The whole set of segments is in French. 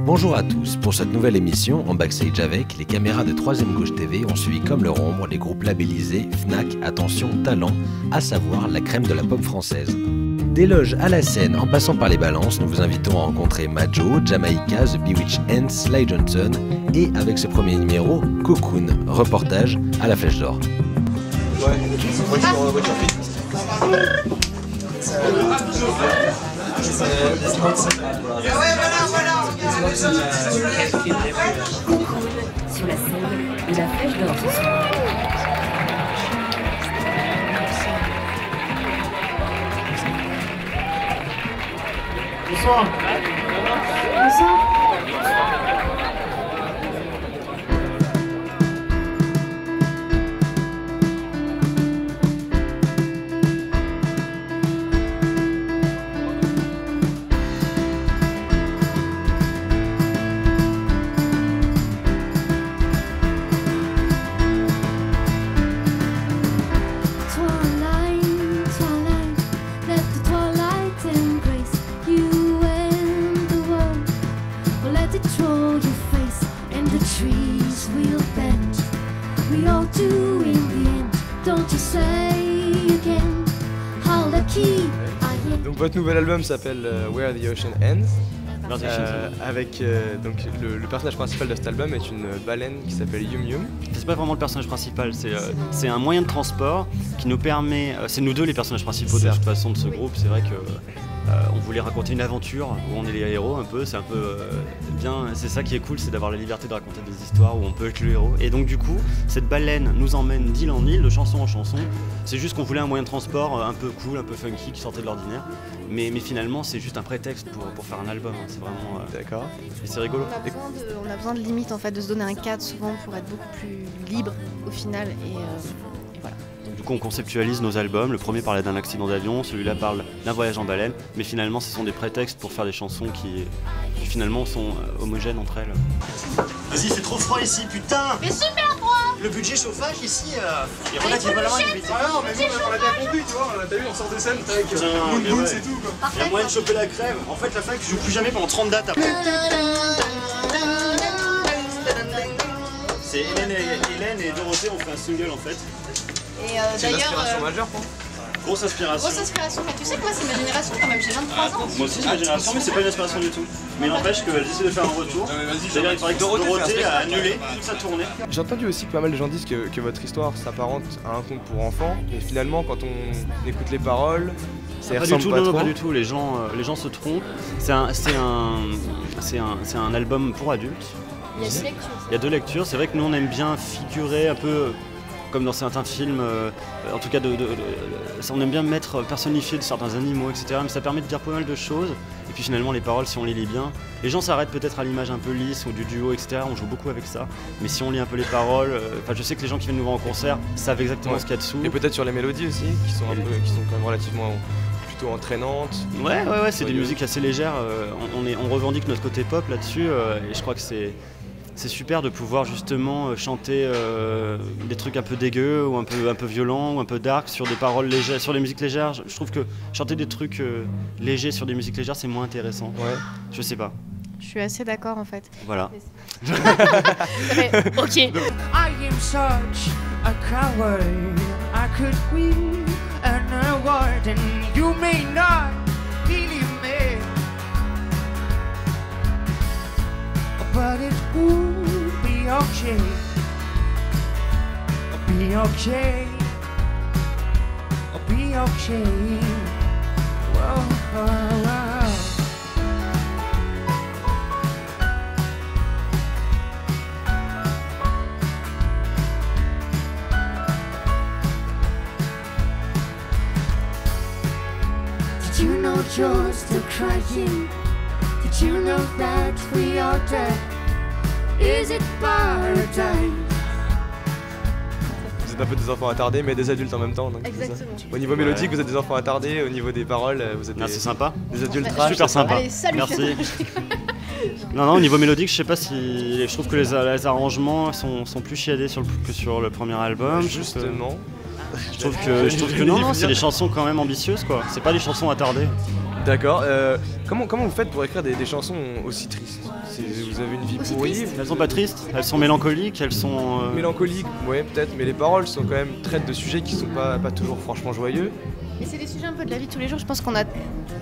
Bonjour à tous, pour cette nouvelle émission, en backstage avec, les caméras de 3ème Gauche TV ont suivi comme leur ombre les groupes labellisés Fnac, Attention, Talent, à savoir la crème de la pop française. Des loges à la scène en passant par les balances, nous vous invitons à rencontrer Majo, Jamaica, The Bewitched Ants, Sly Johnson et avec ce premier numéro, Cocoon, reportage à la Flèche d'Or. Ouais, voiture fixe. Sur la scène de la Flèche d'Or ce soir. Bonsoir. Donc votre nouvel album s'appelle Where the Ocean Ends. Avec donc le personnage principal de cet album est une baleine qui s'appelle Yum Yum. C'est pas vraiment le personnage principal, c'est un moyen de transport qui nous permet, c'est nous deux les personnages principaux de toute façon de ce groupe. C'est vrai que on voulait raconter une aventure où on est les héros un peu, c'est un peu bien, c'est ça qui est cool, c'est d'avoir la liberté de raconter des histoires où on peut être le héros. Et donc du coup, cette baleine nous emmène d'île en île, de chanson en chanson. C'est juste qu'on voulait un moyen de transport un peu cool, un peu funky, qui sortait de l'ordinaire. Mais finalement, c'est juste un prétexte pour faire un album, hein. C'est vraiment... D'accord. Et c'est rigolo. On a besoin de limites en fait, de se donner un cadre souvent pour être beaucoup plus libre au final et voilà. Du coup, on conceptualise nos albums. Le premier parlait d'un accident d'avion, celui-là parle d'un voyage en baleine. Mais finalement, ce sont des prétextes pour faire des chansons qui finalement sont homogènes entre elles. Vas-y, il fait trop froid ici, putain! Mais super froid! Le budget chauffage ici, il est relativement limité. Ah non, mais nous, on l'a bien compris, tu vois, t'as vu, on sort de scène avec Moon Boots et tout, quoi. Il y a moyen de choper la crève. En fait, la fac joue plus jamais pendant 30 dates après. C'est Hélène et Dorothée ont fait un single en fait. Et C'est une d'ailleurs, inspiration majeure, quoi. Grosse inspiration. grosse inspiration, mais tu sais quoi, c'est ma génération quand même, j'ai 23 ans. Moi aussi c'est ma génération, mais c'est pas une inspiration du tout. Mais n'empêche qu'elles essaient de faire un retour. D'ailleurs, il paraît que Dorothée a annulé toute sa tournée. J'ai entendu aussi que pas mal de gens disent que votre histoire s'apparente à un conte pour enfants, mais finalement, quand on écoute les paroles, ça Pas du ressemble tout, pas non, trop. pas du tout. Les gens se trompent. C'est un album pour adultes. Il y a 6 lectures. Il y a 2 lectures. C'est vrai que nous on aime bien figurer un peu comme dans certains films. En tout cas, on aime bien personnifier de certains animaux, etc. Mais ça permet de dire pas mal de choses. Et puis finalement, les paroles, si on les lit bien, les gens s'arrêtent peut-être à l'image un peu lisse ou du duo, etc. On joue beaucoup avec ça. Mais si on lit un peu les paroles, je sais que les gens qui viennent nous voir en concert savent exactement ce qu'il y a dessous. Et peut-être sur les mélodies aussi, qui sont quand même relativement plutôt entraînantes. Ouais, c'est des musiques assez légères. On revendique notre côté pop là-dessus, et je crois que c'est super de pouvoir justement chanter des trucs un peu dégueux ou un peu violents ou un peu dark sur des paroles légères, sur des musiques légères. Je trouve que chanter des trucs légers sur des musiques légères, c'est moins intéressant. Ouais. Je sais pas. Je suis assez d'accord en fait. Voilà. Ok. I am such a coward. I could win an award and you may not believe me. But it will be okay. Be okay. Be okay. Whoa. Did you know you're still crying? Did you know that we are dead? Is it paradise? Vous êtes un peu des enfants attardés, mais des adultes en même temps. Donc Exactement. au niveau mélodique, vous êtes des enfants attardés. Au niveau des paroles, vous êtes C'est sympa. des adultes Super trash. Super sympa. Allez, salut. Merci. Non, au niveau mélodique, je sais pas si. Je trouve que les arrangements sont plus chiadés que sur le premier album. Justement. Je trouve que non, c'est des chansons quand même ambitieuses quoi. C'est pas des chansons attardées. D'accord. Comment vous faites pour écrire des chansons aussi tristes? Vous avez une vie pourrie? Elles sont pas tristes, elles sont mélancoliques, elles sont... Mélancoliques, ouais peut-être, mais les paroles sont quand même traitent de sujets qui sont pas toujours franchement joyeux. Et c'est des sujets un peu de la vie de tous les jours. Je pense qu'on a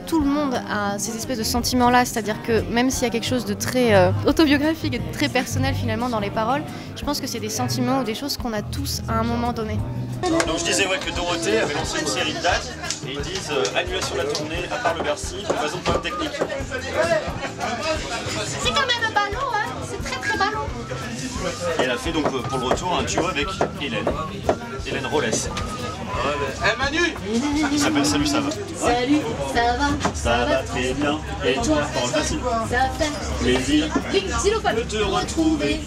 tout le monde a ces espèces de sentiments-là, c'est-à-dire que même s'il y a quelque chose de très autobiographique et de très personnel finalement dans les paroles, je pense que c'est des sentiments ou des choses qu'on a tous à un moment donné. Donc je disais que Dorothée avait lancé une série de dates et ils disent annulation de la tournée à part le Bercy pour raison de problème technique. C'est quand même ballot, hein. C'est très ballot. Et elle a fait donc pour le retour un duo avec Hélène Rollès. Eh Manu! Il s'appelle Salut ça va. Salut, ça va? Ça va très bien. Et toi, parole facile. Ça fait Plaisir de te retrouver.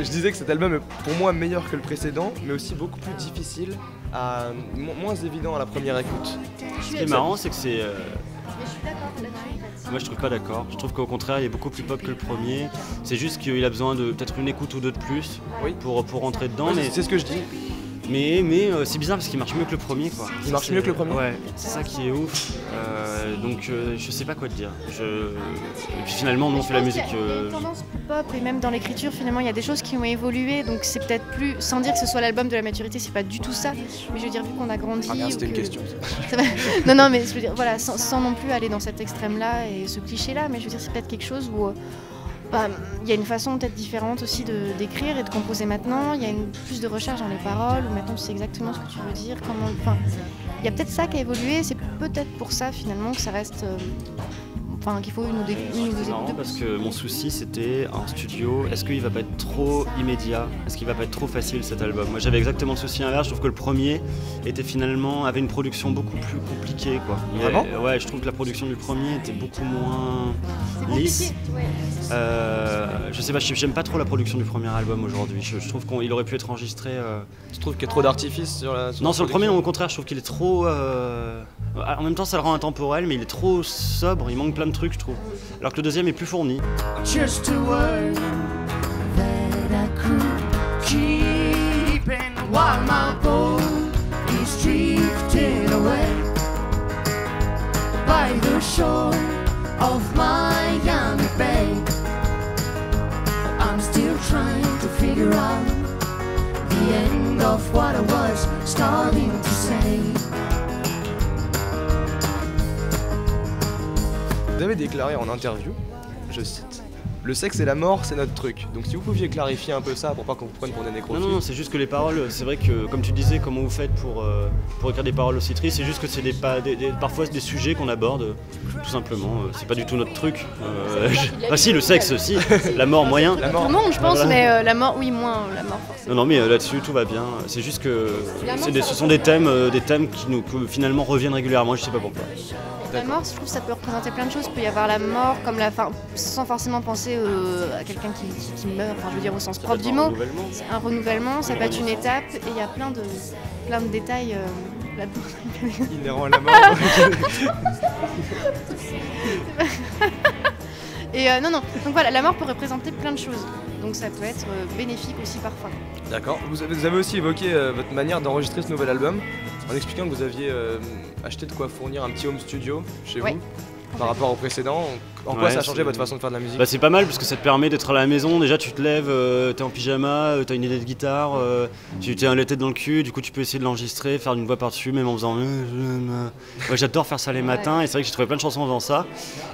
Je disais que cet album est pour moi meilleur que le précédent, mais aussi beaucoup plus difficile, moins évident à la première écoute. Ce qui est marrant, c'est que c'est... Moi je trouve pas d'accord, je trouve qu'au contraire il est beaucoup plus pop que le premier. C'est juste qu'il a besoin de peut-être une écoute ou deux de plus pour rentrer dedans. Ouais, c'est ce que je dis. Mais c'est bizarre parce qu'il marche mieux que le premier quoi. Il marche mieux que le premier? Ouais, c'est ça qui est ouf. Donc je sais pas quoi te dire. Et puis finalement nous on fait la musique... Il y a une tendance plus pop et même dans l'écriture finalement il y a des choses qui ont évolué, donc c'est peut-être plus, sans dire que ce soit l'album de la maturité, c'est pas du tout ça, mais je veux dire vu qu'on a grandi... Ah merde, c'était une question. Non mais je veux dire voilà, sans non plus aller dans cet extrême là et ce cliché là, mais je veux dire c'est peut-être quelque chose où... il y a une façon peut-être différente aussi d'écrire et de composer maintenant, il y a plus de recherche dans les paroles, où maintenant tu sais exactement ce que tu veux dire, il y a peut-être ça qui a évolué, c'est peut-être pour ça finalement que ça reste... qu'il faut une ou deux C'est marrant parce que mon souci c'était en studio, est-ce qu'il va pas être trop immédiat? Est-ce qu'il va pas être trop facile cet album? Moi j'avais exactement le souci inverse, je trouve que le premier avait une production beaucoup plus compliquée quoi. Vraiment? Ouais, je trouve que la production du premier était beaucoup moins lisse. Je sais pas, j'aime pas trop la production du premier album aujourd'hui. Je trouve qu'il aurait pu être enregistré. Tu trouves qu'il y a trop d'artifices sur la... Non, sur le premier, non, au contraire, je trouve qu'il est trop... En même temps, ça le rend intemporel, mais il est trop sobre, il manque plein de trucs, je trouve. Alors que le deuxième est plus fourni. Just a word that I could keep in while my boat is drifting away by the shore of Miami Bay. I'm still trying to figure out the end of what I was starting to say. Vous avez déclaré en interview, je cite, « Le sexe et la mort, c'est notre truc. » Donc si vous pouviez clarifier un peu ça pour pas qu'on vous prenne pour des nécrophiles. Non, c'est juste que les paroles, c'est vrai que, comme tu disais, comment vous faites pour écrire des paroles aussi tristes, c'est juste que c'est parfois des sujets qu'on aborde, tout simplement. C'est pas du tout notre truc. Ah si, le sexe, si. La mort, moyen. Tout le monde, je pense, mais la mort, oui, moins la mort forcément. Non, mais là-dessus, tout va bien. C'est juste que ce sont des thèmes qui finalement reviennent régulièrement, je sais pas pourquoi. La mort, je trouve que ça peut représenter plein de choses. Il peut y avoir la mort comme la fin, sans forcément penser à quelqu'un qui meurt, enfin je veux dire au sens propre du mot. C'est un renouvellement, ça peut être une étape, et il y a plein de détails là-dedans. Inhérents à la mort. Et non, donc voilà, la mort peut représenter plein de choses. Donc ça peut être bénéfique aussi parfois. D'accord. Vous avez aussi évoqué votre manière d'enregistrer ce nouvel album en expliquant que vous aviez acheté de quoi fournir un petit home studio chez vous par rapport au précédent. En quoi ça a changé votre façon de faire de la musique? C'est pas mal parce que ça te permet d'être à la maison. Déjà tu te lèves, t'es en pyjama, t'as une idée de guitare, tu t'es un la tête dans le cul, du coup tu peux essayer de l'enregistrer, faire une voix par-dessus, même en faisant... Ouais, j'adore faire ça les matins et c'est vrai que j'ai trouvé plein de chansons en faisant ça.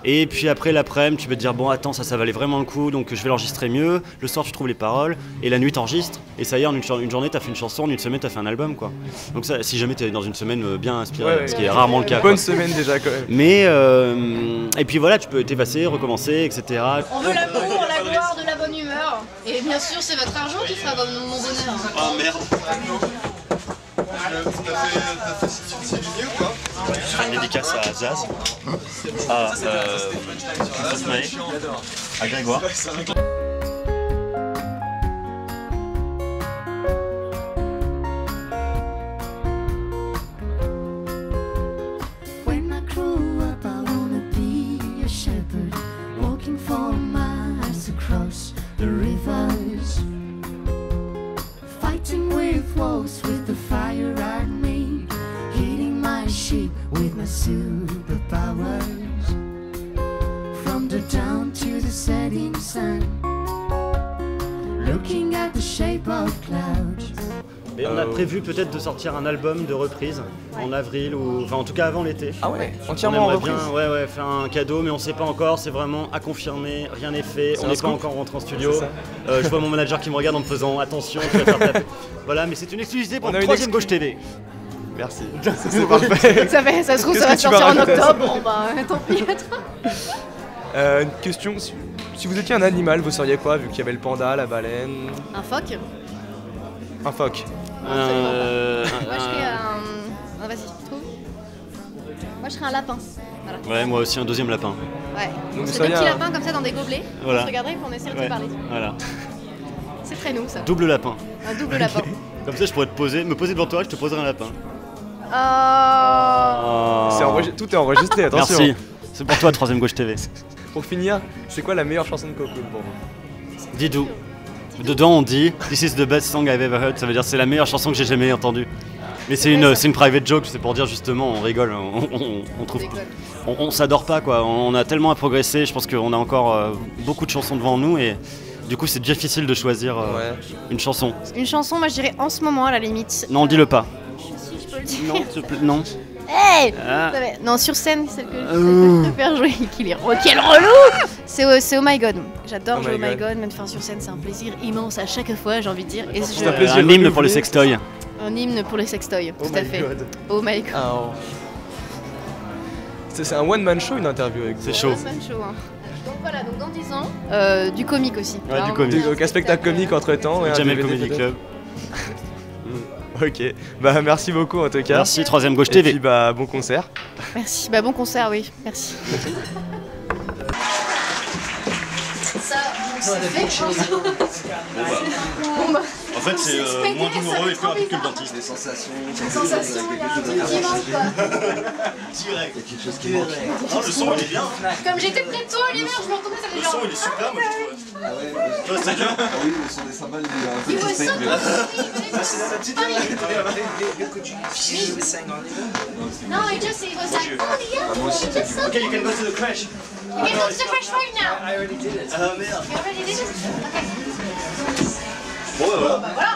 Et puis après l'après-midi tu peux te dire bon attends ça valait vraiment le coup donc je vais l'enregistrer mieux. Le soir tu trouves les paroles et la nuit t'enregistres et ça y est en une journée t'as fait une chanson, en une semaine t'as fait un album quoi. Donc ça si jamais t'es dans une semaine bien inspirée, ce qui est rarement le cas. Bonne semaine déjà quand même. Mais et puis voilà tu peux t'effacer, recommencer, etc. On veut l'amour, la gloire, de la bonne humeur. Et bien sûr, c'est votre argent qui fera mon bonheur. Oh merde. Je ferai une dédicace à Zaz, à Cosmae, à Grégoire. With the fire I made, hitting my sheep with my superpower. sand, looking at the shape of clouds. Et on a prévu peut-être de sortir un album de reprise en avril ou enfin en tout cas avant l'été. Ah ouais, entièrement en reprise. Bien, faire un cadeau, mais on sait pas encore. C'est vraiment à confirmer. Rien n'est fait. On n'est pas encore rentré en studio. Je vois mon manager qui me regarde en me faisant attention. Tu vas faire taper. Voilà, mais c'est une exclusivité pour le 3ème Gauche TV. Merci. C'est parfait. Ça se trouve ça va sortir en octobre. Bon bah tant pis. Une question. Si vous étiez un animal, vous seriez quoi vu qu'il y avait le panda, la baleine? Un phoque. Un phoque. Moi je serais un... vas-y, trouve. Moi je serais un lapin. Voilà. Ouais, moi aussi un 2e lapin. Ouais. Donc c'est des petits lapins comme ça dans des gobelets. Voilà. On se regarderait et puis on essaierait de te parler. Voilà. C'est très nous ça. Double lapin. Un double lapin. Comme ça je pourrais me poser devant toi et je te poserai un lapin. Tout est enregistré, attention. Merci. C'est pour toi 3ème Gauche TV. Pour finir, c'est quoi la meilleure chanson de Cocoon pour vous? Didou. Dedans on dit This is the best song I've ever heard, ça veut dire c'est la meilleure chanson que j'ai jamais entendue. Mais c'est une private joke, c'est pour dire justement on rigole, on trouve, on s'adore pas quoi, on a tellement à progresser, je pense qu'on a encore beaucoup de chansons devant nous et du coup c'est difficile de choisir une chanson. Une chanson, moi je dirais en ce moment à la limite. Non, dis-le pas. Si je peux le dire. Non, s'il te plaît, non. Hey Non, sur scène, celle que je préfère jouer, qu'il est quel relou. C'est Oh My God. J'adore jouer Oh My God, même faire sur scène, c'est un plaisir immense à chaque fois, j'ai envie de dire. Et un hymne pour les sextoys. Un hymne pour les sextoys, tout à fait. Oh My God. C'est un one-man show, une interview avec vous. C'est chaud. One-man show, hein. Donc voilà, donc dans 10 ans, du comique aussi. Ouais, du comique. Donc un spectacle comique entre temps. Jamel Comedy Club. Ok, bah merci beaucoup en tout cas. Merci 3ème Gauche TV. Et puis bah bon concert. Merci, bah bon concert, oui, merci. Ça, c'est fait. En fait, c'est moins douloureux et plus rapide que le dentiste. Des sensations. Une sensation, il y a un truc qui manque quoi. Direct. Il y a quelque chose qui manque. Non, le son il est bien. Comme j'étais près de toi, Oliver, je me retournais, ça fait Le genre. son il est super, moi je trouve. Ah ouais, Toi, c'est bien. ah oui, le son des cymbales, il est un peu You were suspect. so Mais... No, it just it was like, oh yeah, moi aussi, it's so Ok, you can go to the crash. You can go to the crash right now. Ah merde. You already did it? Okay. Bon bah voilà. Voilà,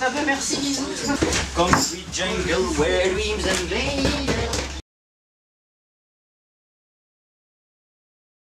ah bah merci, bisous. Concrete jungle where dreams and lay.